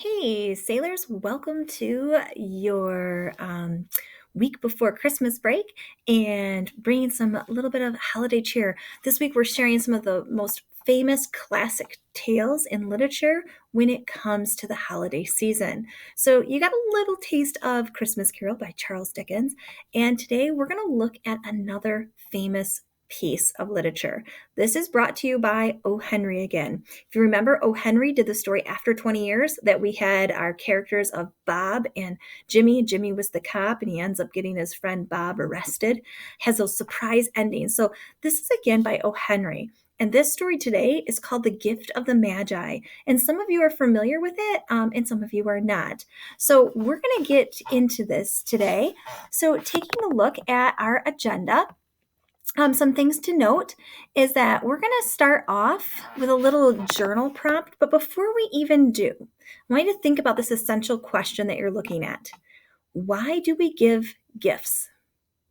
Hey, sailors, welcome to your week before Christmas break and bringing some little bit of holiday cheer. This week, we're sharing some of the most famous classic tales in literature when it comes to the holiday season. So, you got a little taste of Christmas Carol by Charles Dickens, and today we're going to look at another famous piece of literature. This is brought to you by O. Henry again. If you remember, O. Henry did the story After 20 Years that we had our characters of Bob and Jimmy. Jimmy was the cop and he ends up getting his friend Bob arrested. Has those surprise endings. So this is again by O. Henry. And this story today is called The Gift of the Magi. And some of you are familiar with it and some of you are not. So we're going to get into this today. So taking a look at our agenda, some things to note is that we're going to start off with a little journal prompt, but before we even do, I want you to think about this essential question that you're looking at. Why do we give gifts?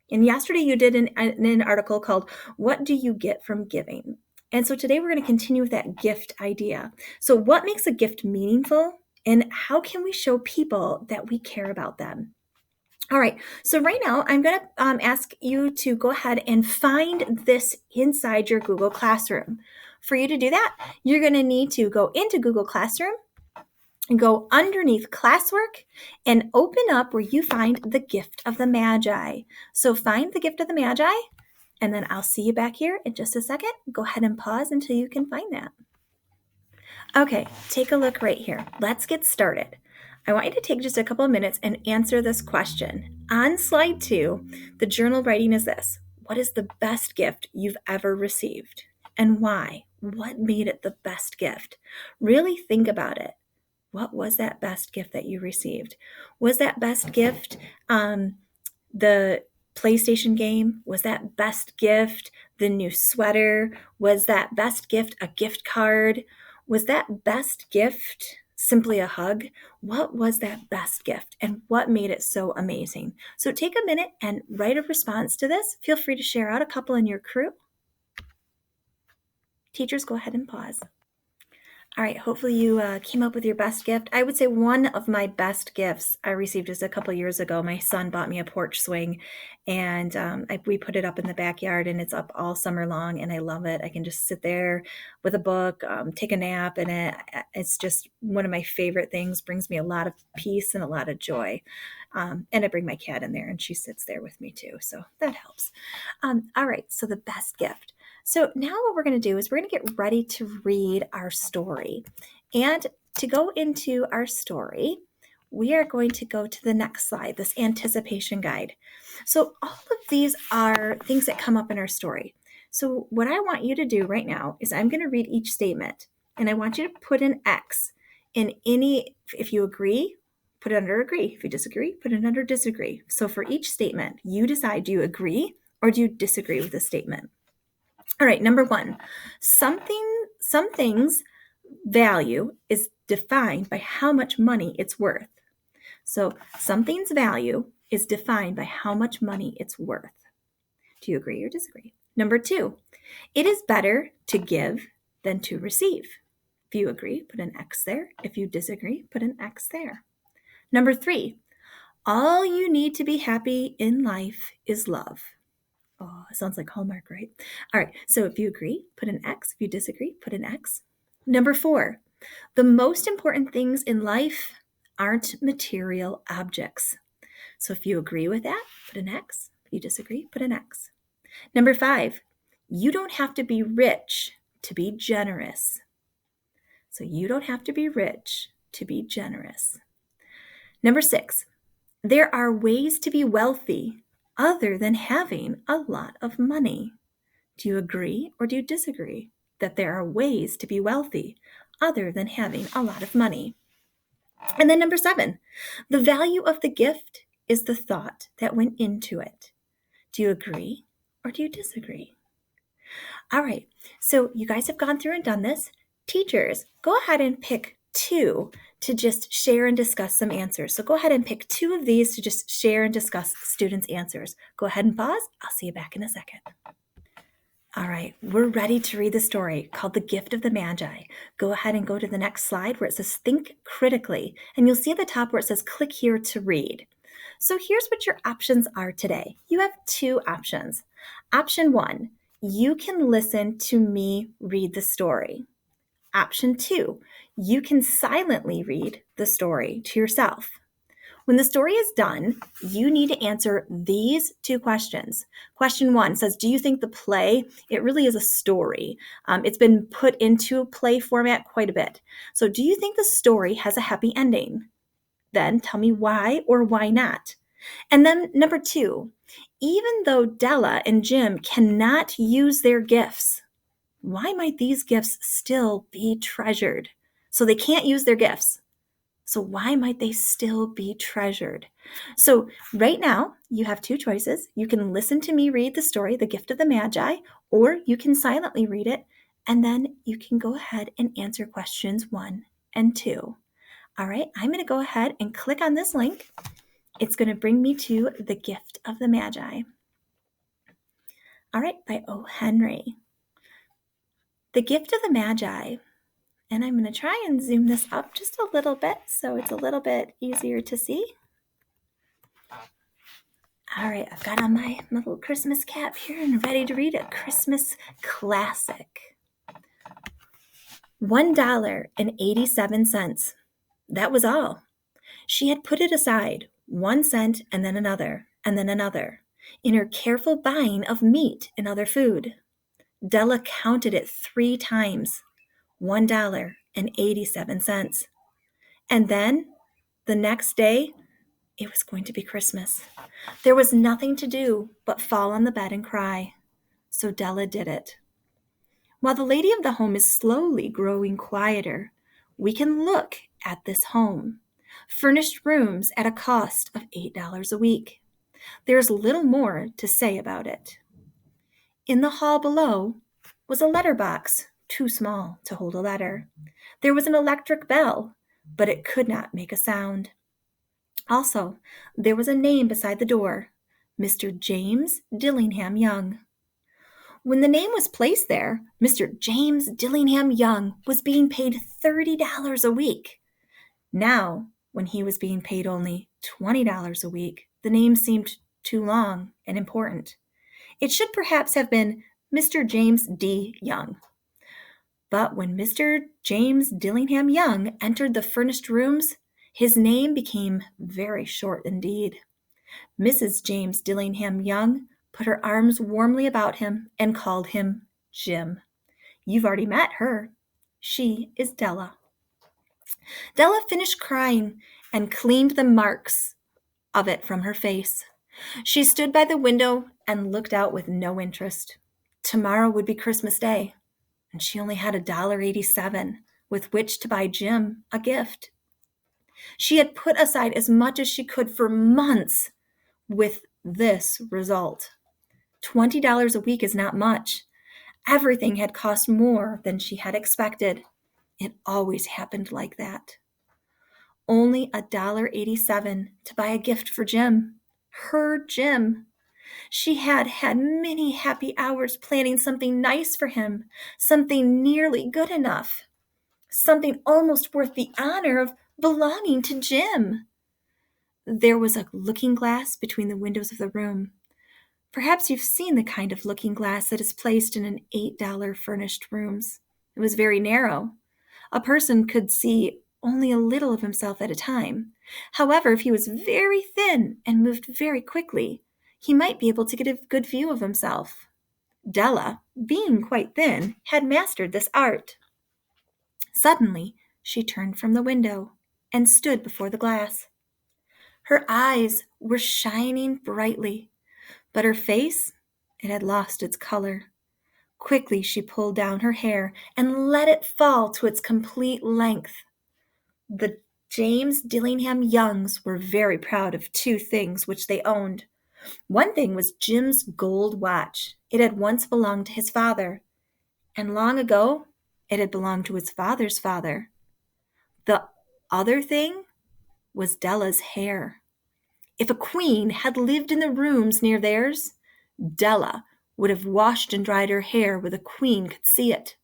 And yesterday you did an article called, What Do You Get from Giving? And so today we're going to continue with that gift idea. So what makes a gift meaningful and how can we show people that we care about them? All right, so right now I'm going to ask you to go ahead and find this inside your Google Classroom. For you to do that, you're going to need to go into Google Classroom and go underneath classwork and open up where you find the Gift of the Magi. So find the Gift of the Magi, and then I'll see you back here in just a second. Go ahead and pause until you can find that. Okay, take a look right here. Let's get started. I want you to take just a couple of minutes and answer this question. On slide 2, the journal writing is this. What is the best gift you've ever received? And why? What made it the best gift? Really think about it. What was that best gift that you received? Was that best gift the PlayStation game? Was that best gift the new sweater? Was that best gift a gift card? Was that best gift simply a hug? What was that best gift and what made it so amazing? So take a minute and write a response to this. Feel free to share out a couple in your crew. Teachers, go ahead and pause. All right, hopefully you came up with your best gift. I would say one of my best gifts I received just a couple years ago. My son bought me a porch swing, and we put it up in the backyard, and it's up all summer long, and I love it. I can just sit there with a book, take a nap, and it's just one of my favorite things. Brings me a lot of peace and a lot of joy. And I bring my cat in there, and she sits there with me too, so that helps. All right, so the best gift. So now what we're going to do is we're going to get ready to read our story. And to go into our story, we are going to go to the next slide, this anticipation guide. So all of these are things that come up in our story. So what I want you to do right now is I'm going to read each statement, and I want you to put an X in any, if you agree, put it under agree. If you disagree, put it under disagree. So for each statement, you decide, do you agree or do you disagree with the statement? All right, number 1, something's value is defined by how much money it's worth. So something's value is defined by how much money it's worth. Do you agree or disagree? Number 2, it is better to give than to receive. If you agree, put an X there. If you disagree, put an X there. Number 3, all you need to be happy in life is love. Oh, it sounds like Hallmark, right? All right, so if you agree, put an X. If you disagree, put an X. Number 4, the most important things in life aren't material objects. So if you agree with that, put an X. If you disagree, put an X. Number 5, you don't have to be rich to be generous. So you don't have to be rich to be generous. Number 6, there are ways to be wealthy other than having a lot of money. Do you agree or do you disagree that there are ways to be wealthy other than having a lot of money? And then number 7, the value of the gift is the thought that went into it. Do you agree or do you disagree? All right, so you guys have gone through and done this. Teachers, go ahead and pick 2 to just share and discuss some answers. So go ahead and pick 2 of these to just share and discuss students' answers. Go ahead and pause. I'll see you back in a second. All right, we're ready to read the story called The Gift of the Magi. Go ahead and go to the next slide where it says Think Critically, and you'll see at the top where it says Click here to read. So here's what your options are today. You have two options. Option one, you can listen to me read the story. Option two, you can silently read the story to yourself. When the story is done, you need to answer these two questions. Question one says, do you think the play, it really is a story? It's been put into play format quite a bit. So do you think the story has a happy ending? Then tell me why or why not. And then number two, even though Della and Jim cannot use their gifts, why might these gifts still be treasured? So they can't use their gifts. So why might they still be treasured? So right now, you have two choices. You can listen to me read the story, The Gift of the Magi, or you can silently read it, and then you can go ahead and answer questions 1 and 2. All right, I'm going to go ahead and click on this link. It's going to bring me to The Gift of the Magi. All right, by O. Henry. The Gift of the Magi. And I'm going to try and zoom this up just a little bit so it's a little bit easier to see. All right, I've got on my little Christmas cap here and ready to read a Christmas classic. $1.87. That was all. She had put it aside, 1 cent and then another, in her careful buying of meat and other food. Della counted it 3 times, $1.87. And then, the next day, it was going to be Christmas. There was nothing to do but fall on the bed and cry. So Della did it. While the lady of the home is slowly growing quieter, we can look at this home. Furnished rooms at a cost of $8 a week. There's little more to say about it. In the hall below was a letter box, too small to hold a letter. There was an electric bell, but it could not make a sound. Also, there was a name beside the door, Mr. James Dillingham Young. When the name was placed there, Mr. James Dillingham Young was being paid $30 a week. Now, when he was being paid only $20 a week, the name seemed too long and important. It should perhaps have been Mr. James D. Young. But when Mr. James Dillingham Young entered the furnished rooms, his name became very short indeed. Mrs. James Dillingham Young put her arms warmly about him and called him Jim. You've already met her. She is Della. Della finished crying and cleaned the marks of it from her face. She stood by the window and looked out with no interest. Tomorrow would be Christmas Day, and she only had $1.87 with which to buy Jim a gift. She had put aside as much as she could for months with this result. $20 a week is not much. Everything had cost more than she had expected. It always happened like that. Only $1.87 to buy a gift for Jim. Her Jim. She had had many happy hours planning something nice for him, something nearly good enough, something almost worth the honor of belonging to Jim. There was a looking glass between the windows of the room. Perhaps you've seen the kind of looking glass that is placed in an $8 furnished rooms. It was very narrow. A person could see only a little of himself at a time. However, if he was very thin and moved very quickly, he might be able to get a good view of himself. Della, being quite thin, had mastered this art. Suddenly, she turned from the window and stood before the glass. Her eyes were shining brightly, but her face, it had lost its color. Quickly, she pulled down her hair and let it fall to its complete length. The James Dillingham Youngs were very proud of 2 things which they owned. One thing was Jim's gold watch. It had once belonged to his father, and long ago it had belonged to his father's father. The other thing was Della's hair. If a queen had lived in the rooms near theirs, Della would have washed and dried her hair where the queen could see it.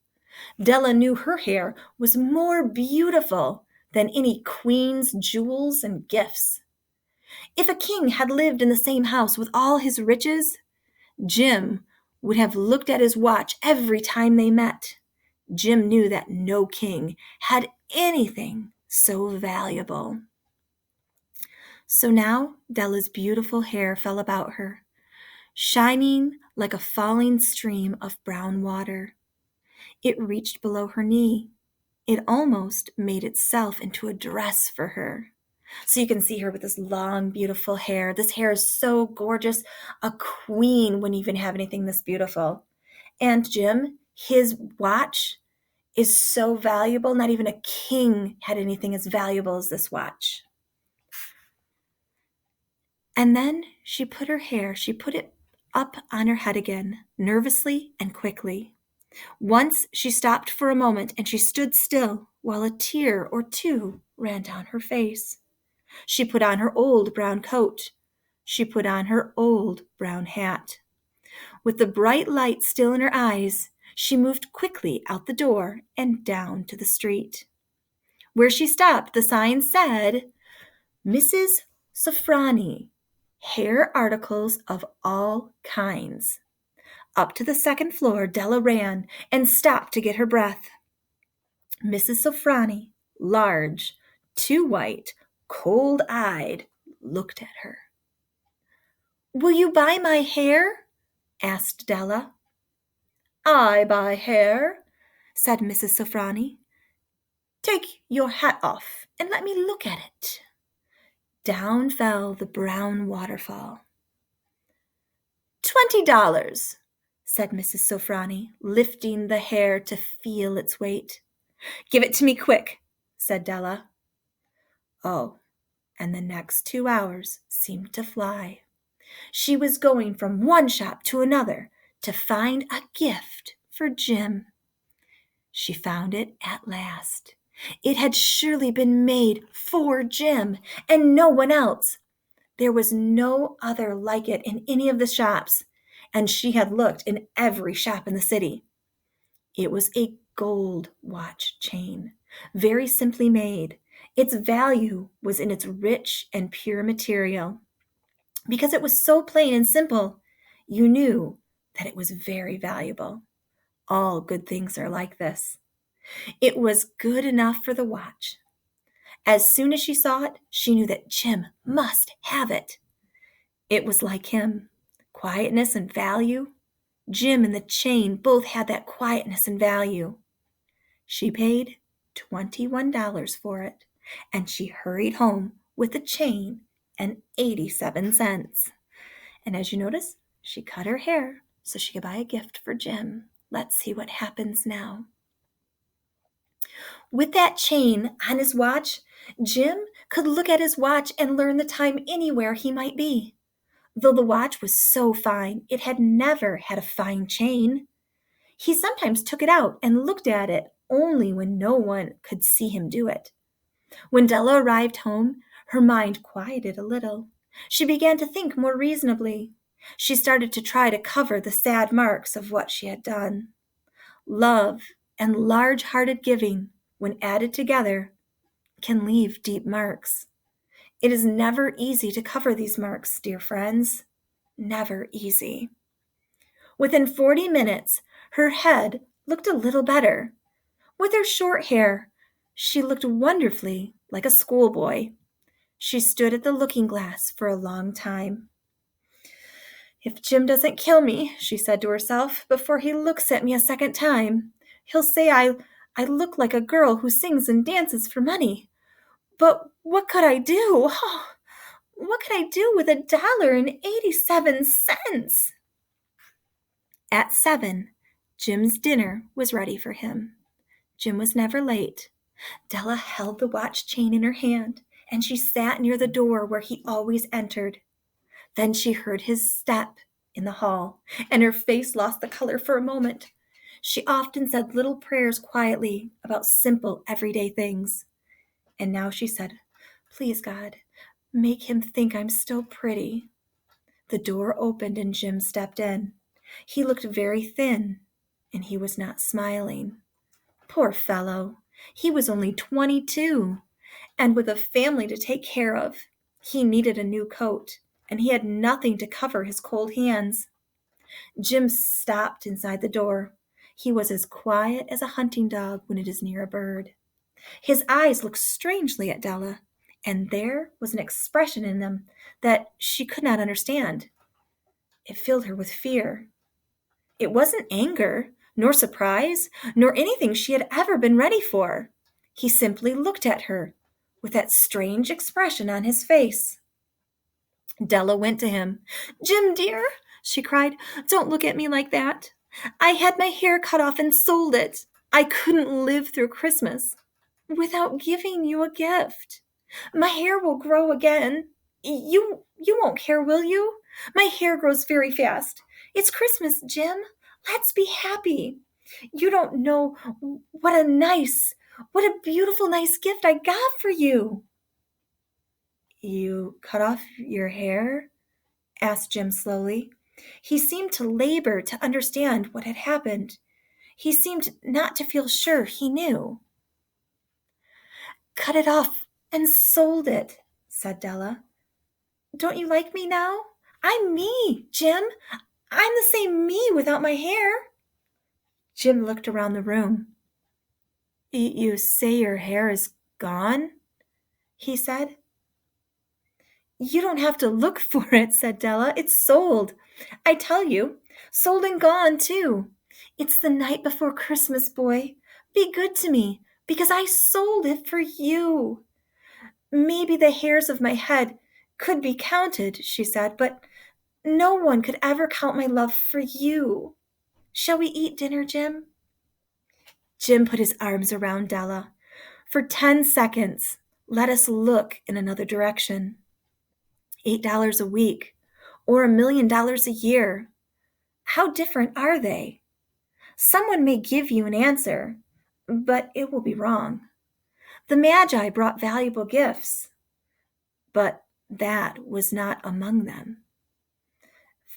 Della knew her hair was more beautiful than any queen's jewels and gifts. If a king had lived in the same house with all his riches, Jim would have looked at his watch every time they met. Jim knew that no king had anything so valuable. So now Della's beautiful hair fell about her, shining like a falling stream of brown water. It reached below her knee. It almost made itself into a dress for her. So you can see her with this long, beautiful hair. This hair is so gorgeous. A queen wouldn't even have anything this beautiful. And Jim, his watch is so valuable. Not even a king had anything as valuable as this watch. And then she put it up on her head again, nervously and quickly. Once she stopped for a moment and she stood still while a tear or two ran down her face. She put on her old brown coat. She put on her old brown hat. With the bright light still in her eyes, she moved quickly out the door and down to the street. Where she stopped, the sign said, Mrs. Sofrani, hair articles of all kinds. Up to the second floor, Della ran and stopped to get her breath. Mrs. Sofrani, large, too white, cold-eyed, looked at her. Will you buy my hair? Asked Della. I buy hair, said Mrs. Sofrani. Take your hat off and let me look at it. Down fell the brown waterfall. $20, said Mrs. Sofrani, lifting the hair to feel its weight. Give it to me quick, said Della. Oh, and the next 2 hours seemed to fly. She was going from one shop to another to find a gift for Jim. She found it at last. It had surely been made for Jim and no one else. There was no other like it in any of the shops, and she had looked in every shop in the city. It was a gold watch chain, very simply made. Its value was in its rich and pure material. Because it was so plain and simple, you knew that it was very valuable. All good things are like this. It was good enough for the watch. As soon as she saw it, she knew that Jim must have it. It was like him. Quietness and value. Jim and the chain both had that quietness and value. She paid $21 for it, and she hurried home with the chain and 87 cents. And as you notice, she cut her hair so she could buy a gift for Jim. Let's see what happens now. With that chain on his watch, Jim could look at his watch and learn the time anywhere he might be. Though the watch was so fine, it had never had a fine chain. He sometimes took it out and looked at it only when no one could see him do it. When Della arrived home, her mind quieted a little. She began to think more reasonably. She started to try to cover the sad marks of what she had done. Love and large-hearted giving, when added together, can leave deep marks. It is never easy to cover these marks, dear friends. Never easy. Within 40 minutes, her head looked a little better. With her short hair, she looked wonderfully like a schoolboy. She stood at the looking-glass for a long time. If Jim doesn't kill me, she said to herself, before he looks at me a second time, he'll say I look like a girl who sings and dances for money. But what could I do? Oh, what could I do with $1.87? At 7, Jim's dinner was ready for him. Jim was never late. Della held the watch chain in her hand, and she sat near the door where he always entered. Then she heard his step in the hall, and her face lost the color for a moment. She often said little prayers quietly about simple, everyday things. And now she said, Please, God, make him think I'm still pretty. The door opened and Jim stepped in. He looked very thin, and he was not smiling. Poor fellow! He was only 22, and with a family to take care of. He needed a new coat, and he had nothing to cover his cold hands. Jim stopped inside the door. He was as quiet as a hunting dog when it is near a bird. His eyes looked strangely at Della, and there was an expression in them that she could not understand. It filled her with fear. It wasn't anger, nor surprise, nor anything she had ever been ready for. He simply looked at her with that strange expression on his face. Della went to him. "Jim, dear," she cried, "don't look at me like that. I had my hair cut off and sold it. I couldn't live through Christmas without giving you a gift. My hair will grow again. You won't care, will you? My hair grows very fast. It's Christmas, Jim. Let's be happy. You don't know what a beautiful, nice gift I got for you." "You cut off your hair?" asked Jim slowly. He seemed to labor to understand what had happened. He seemed not to feel sure he knew. "Cut it off and sold it," said Della. "Don't you like me now? I'm me, Jim. I'm the same me without my hair." Jim looked around the room. You say your hair is gone?" he said. "You don't have to look for it," said Della. "It's sold. I tell you, sold and gone, too. It's the night before Christmas, boy. Be good to me, because I sold it for you. Maybe the hairs of my head could be counted," she said, "but no one could ever count my love for you. Shall we eat dinner, Jim?" Jim put his arms around Della. For 10 seconds, let us look in another direction. $8 a week, or $1,000,000 a year. How different are they? Someone may give you an answer, but it will be wrong. The Magi brought valuable gifts, but that was not among them.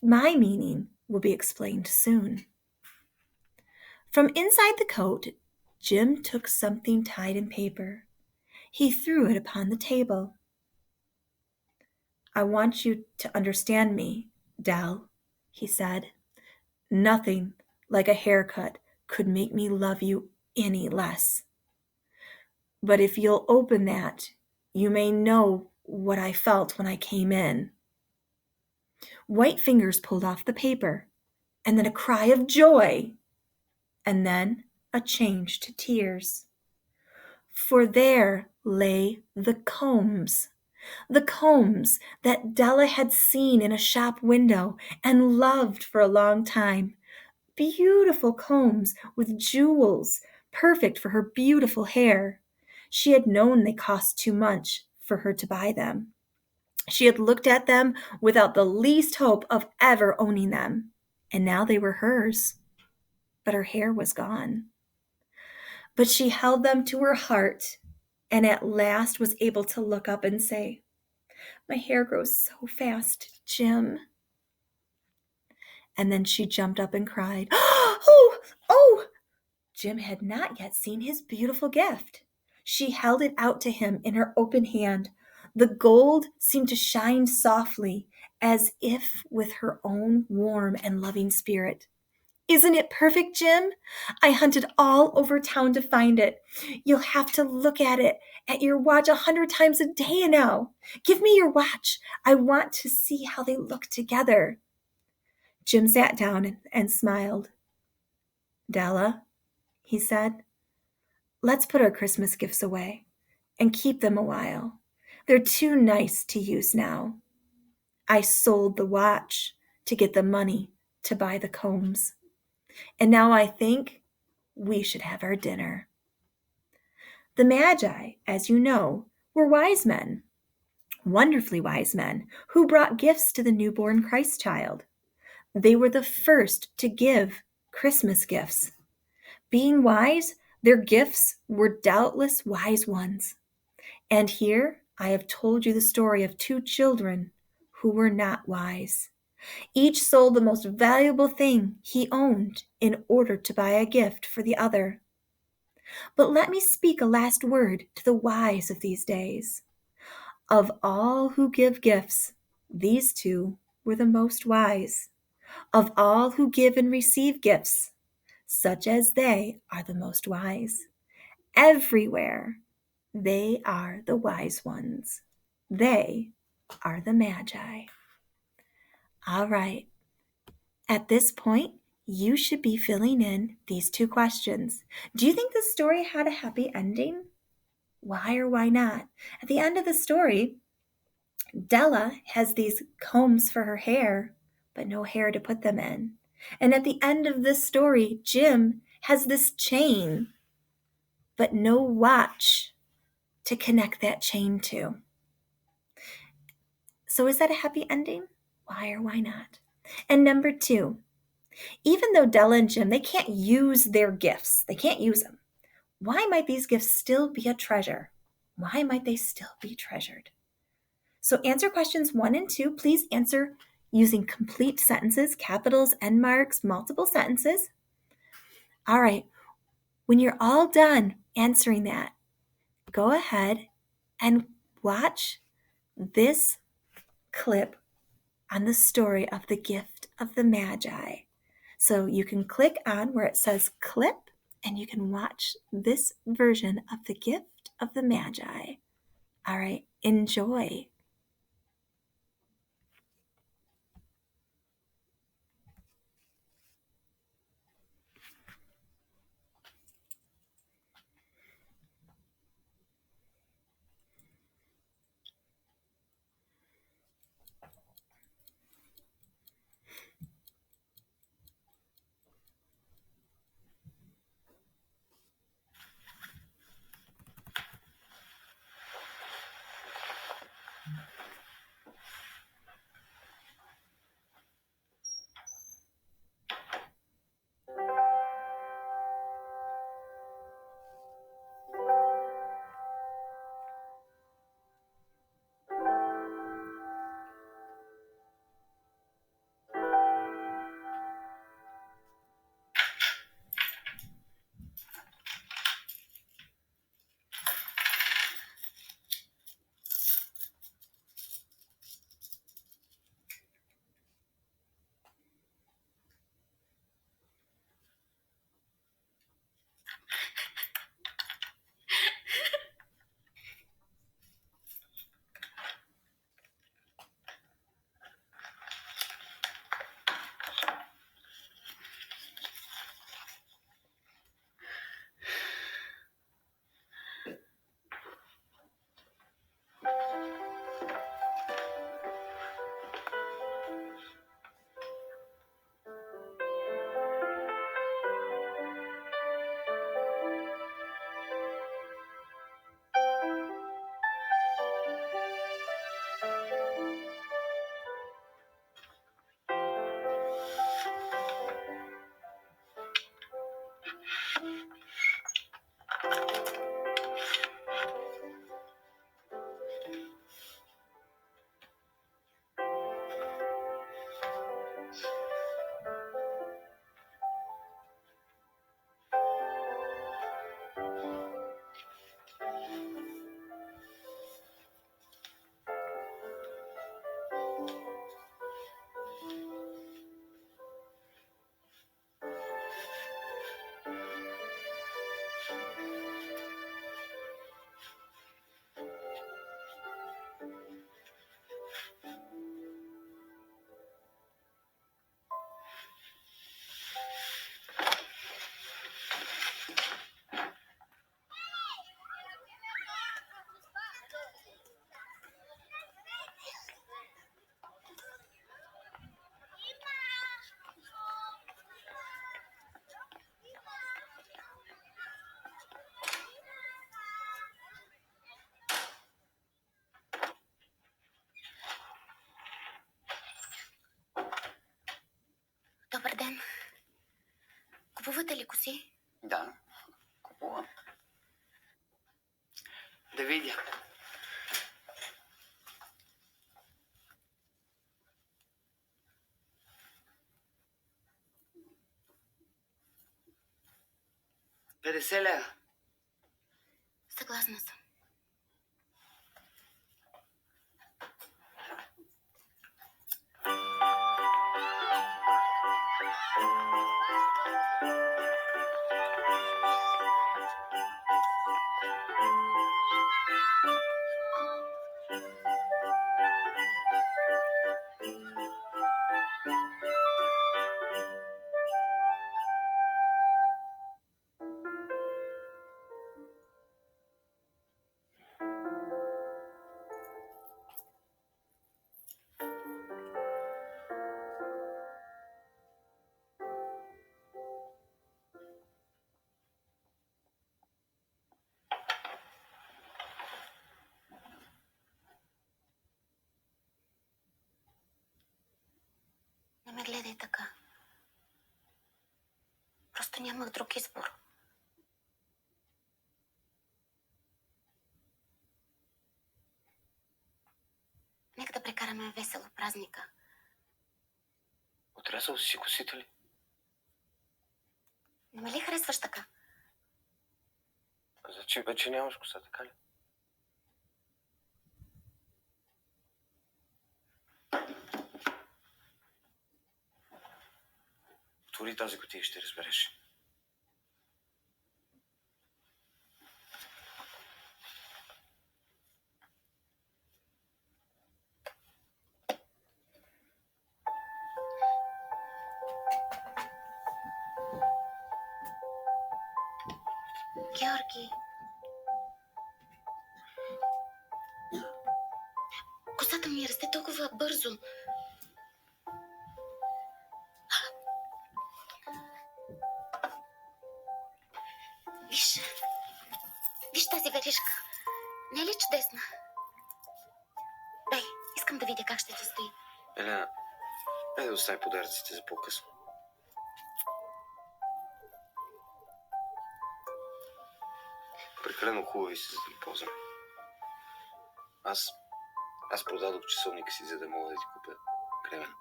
My meaning will be explained soon. From inside the coat, Jim took something tied in paper. He threw it upon the table. "I want you to understand me, Dell," he said. "Nothing like a haircut could make me love you any less. But if you'll open that, you may know what I felt when I came in." White fingers pulled off the paper, and then a cry of joy, and then a change to tears. For there lay the combs that Della had seen in a shop window and loved for a long time. Beautiful combs with jewels, perfect for her beautiful hair. She had known they cost too much for her to buy them. She had looked at them without the least hope of ever owning them, and now they were hers. But her hair was gone. But she held them to her heart and at last was able to look up and say, "My hair grows so fast, Jim." And then she jumped up and cried, "Oh, oh!" Jim had not yet seen his beautiful gift. She held it out to him in her open hand. The gold seemed to shine softly, as if with her own warm and loving spirit. "Isn't it perfect, Jim? I hunted all over town to find it. You'll have to look at it at your watch 100 times a day now. Give me your watch. I want to see how they look together." Jim sat down and smiled. "Della," he said, "let's put our Christmas gifts away and keep them a while. They're too nice to use now. I sold the watch to get the money to buy the combs. And now I think we should have our dinner." The Magi, as you know, were wise men, wonderfully wise men, who brought gifts to the newborn Christ child. They were the first to give Christmas gifts. Being wise, their gifts were doubtless wise ones. And here I have told you the story of two children who were not wise. Each sold the most valuable thing he owned in order to buy a gift for the other. But let me speak a last word to the wise of these days. Of all who give gifts, these two were the most wise. Of all who give and receive gifts, such as they are the most wise. Everywhere, they are the wise ones. They are the Magi. All right. At this point, you should be filling in these two questions. Do you think the story had a happy ending? Why or why not? At the end of the story, Della has these combs for her hair, but no hair to put them in. And at the end of this story, Jim has this chain, but no watch to connect that chain to. So is that a happy ending? Why or why not? And number two, even though Della and Jim, they can't use their gifts, they can't use them. Why might these gifts still be a treasure? Why might they still be treasured? So answer questions 1 and 2. Please answer using complete sentences, capitals, end marks, multiple sentences. All right. When you're all done answering that, go ahead and watch this clip on the story of the gift of the Magi. So you can click on where it says clip and you can watch this version of the gift of the Magi. All right, enjoy. Добър ден. Купувате ли коси? Да, купувам. Да видя. 50 лева. Съгласна съм. Не ме гледай така. Просто нямах друг избор. Нека да прекараме весело празника. Отрязал си косите ли? Не ме ли харесваш така? Значи вече нямаш коса, така ли? Отвори тази кутия и ще разбереш. Георги. Косата ми расте толкова бързо. Виж. Виж тази веришка. Не е ли чудесна? Дай, искам да видя как ще ти стои. Елена, дай да остави подаръците за по-късно. Прекалено хубави си, за да ги ползвам. Аз продадох часовника си, за да мога да ти купя кремен.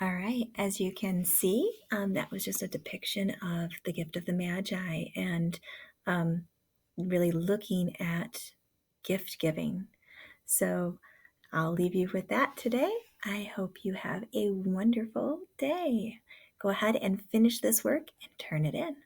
All right, as you can see, that was just a depiction of the gift of the Magi and really looking at gift giving. So I'll leave you with that today. I hope you have a wonderful day. Go ahead and finish this work and turn it in.